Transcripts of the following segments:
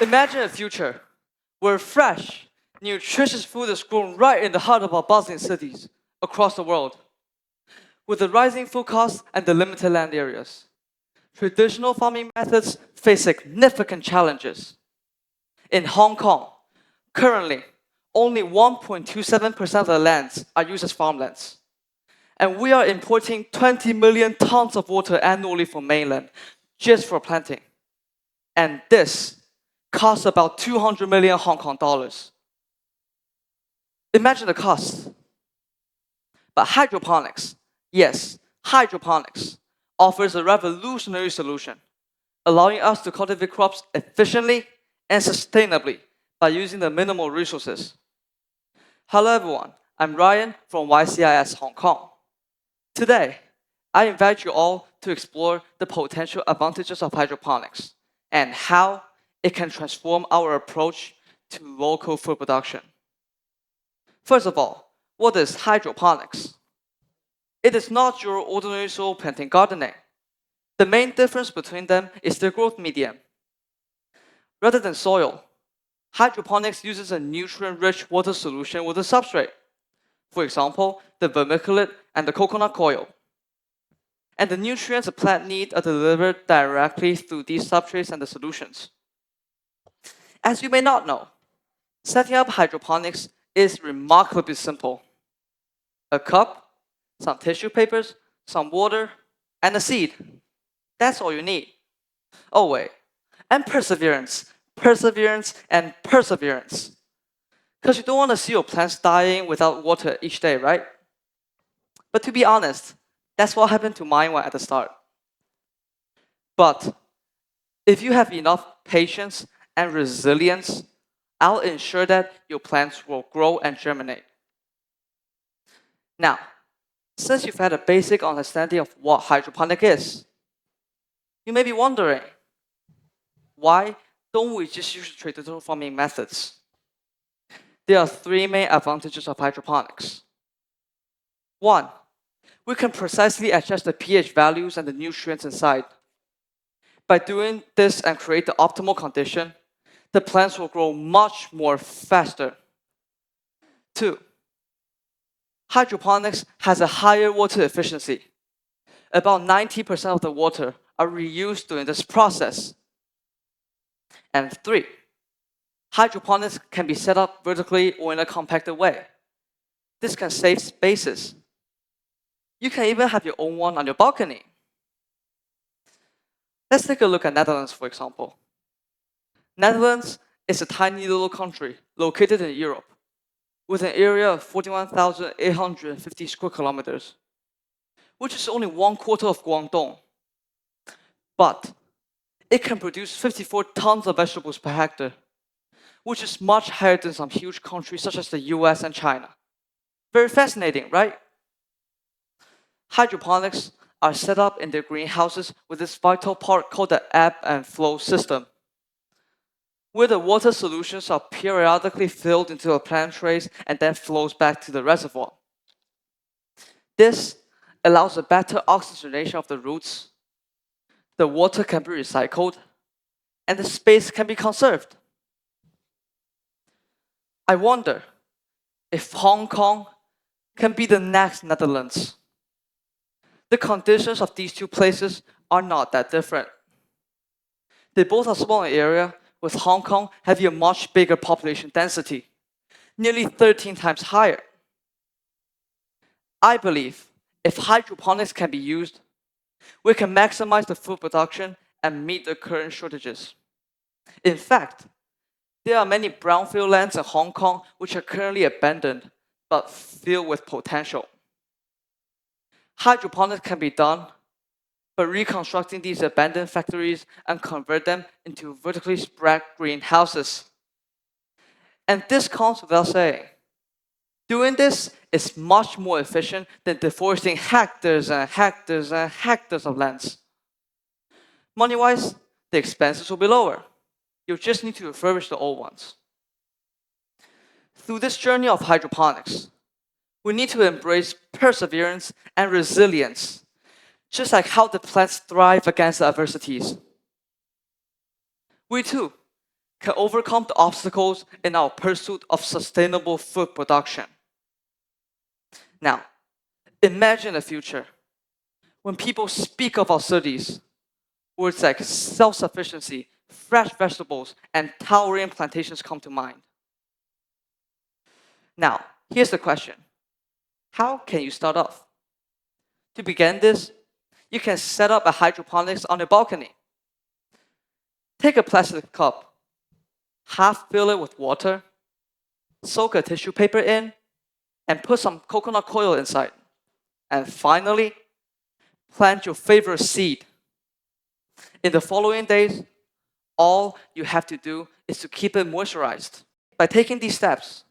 Imagine a future where fresh, nutritious food is grown right in the heart of our bustling cities across the world. With the rising food costs and the limited land areas, traditional farming methods face significant challenges. In Hong Kong, currently, only 1.27% of the lands are used as farmlands. And we are importing 20 million tons of water annually from mainland just for planting. And this costs about 200 million Hong Kong dollars. Imagine the cost. But hydroponics, yes, hydroponics, offers a revolutionary solution, allowing us to cultivate crops efficiently and sustainably by using the minimal resources. Hello everyone, I'm Ryan from YCYS Hong Kong. Today, I invite you all to explore the potential advantages of hydroponics and how it can transform our approach to local food production. First of all, what is hydroponics? It is not your ordinary soil planting gardening. The main difference between them is their growth medium. Rather than soil, hydroponics uses a nutrient-rich water solution with a substrate. For example, the vermiculite and the coconut coil. And the nutrients a plant needs are delivered directly through these substrates and the solutions. As you may not know, setting up hydroponics is remarkably simple. A cup, some tissue papers, some water, and a seed. That's all you need. Oh wait, and perseverance, perseverance, and perseverance. Because you don't want to see your plants dying without water each day, right? But to be honest, that's what happened to mine at the start. But if you have enough patience and resilience, I'll ensure that your plants will grow and germinate. Now, since you've had a basic understanding of what hydroponic is, you may be wondering, why don't we just use traditional farming methods? There are three main advantages of hydroponics. One, we can precisely adjust the pH values and the nutrients inside. By doing this and create the optimal condition, the plants will grow much more faster. Two, hydroponics has a higher water efficiency. About 90% of the water are reused during this process. And three, hydroponics can be set up vertically or in a compacted way. This can save spaces. You can even have your own one on your balcony. Let's take a look at Netherlands, for example. Netherlands is a tiny little country located in Europe with an area of 41,850 square kilometers, which is only 1/4 of Guangdong. But it can produce 54 tons of vegetables per hectare, which is much higher than some huge countries such as the US and China. Very fascinating, right? Hydroponics are set up in their greenhouses with this vital part called the ebb and flow system, where the water solutions are periodically filled into the plant trays and then flows back to the reservoir. This allows a better oxygenation of the roots, the water can be recycled, and the space can be conserved. I wonder if Hong Kong can be the next Netherlands. The conditions of these two places are not that different. They both are small in area, with Hong Kong having a much bigger population density, nearly 13 times higher. I believe if hydroponics can be used, we can maximize the food production and meet the current shortages. In fact, there are many brownfield lands in Hong Kong which are currently abandoned but filled with potential. Hydroponics can be done by reconstructing these abandoned factories and convert them into vertically spread greenhouses. And this comes without saying. Doing this is much more efficient than deforesting hectares and hectares and hectares of lands. Money-wise, the expenses will be lower. You just need to refurbish the old ones. Through this journey of hydroponics, we need to embrace perseverance and resilience, just like how the plants thrive against the adversities. We too can overcome the obstacles in our pursuit of sustainable food production. Now, imagine a future when people speak of our cities, words like self-sufficiency, fresh vegetables, and towering plantations come to mind. Now, here's the question. How can you start off? To begin this, you can set up a hydroponics on your balcony. Take a plastic cup, half fill it with water, soak a tissue paper in, and put some coconut coil inside. And finally, plant your favorite seed. In the following days, all you have to do is to keep it moisturized. By taking these steps,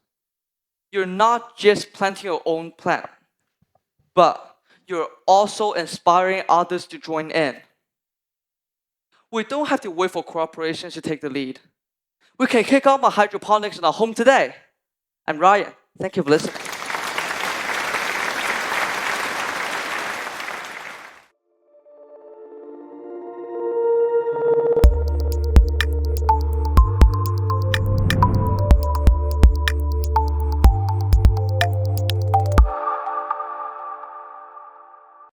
you're not just planting your own plant, but you're also inspiring others to join in. We don't have to wait for corporations to take the lead. We can kick off our hydroponics in our home today. I'm Ryan. Thank you for listening.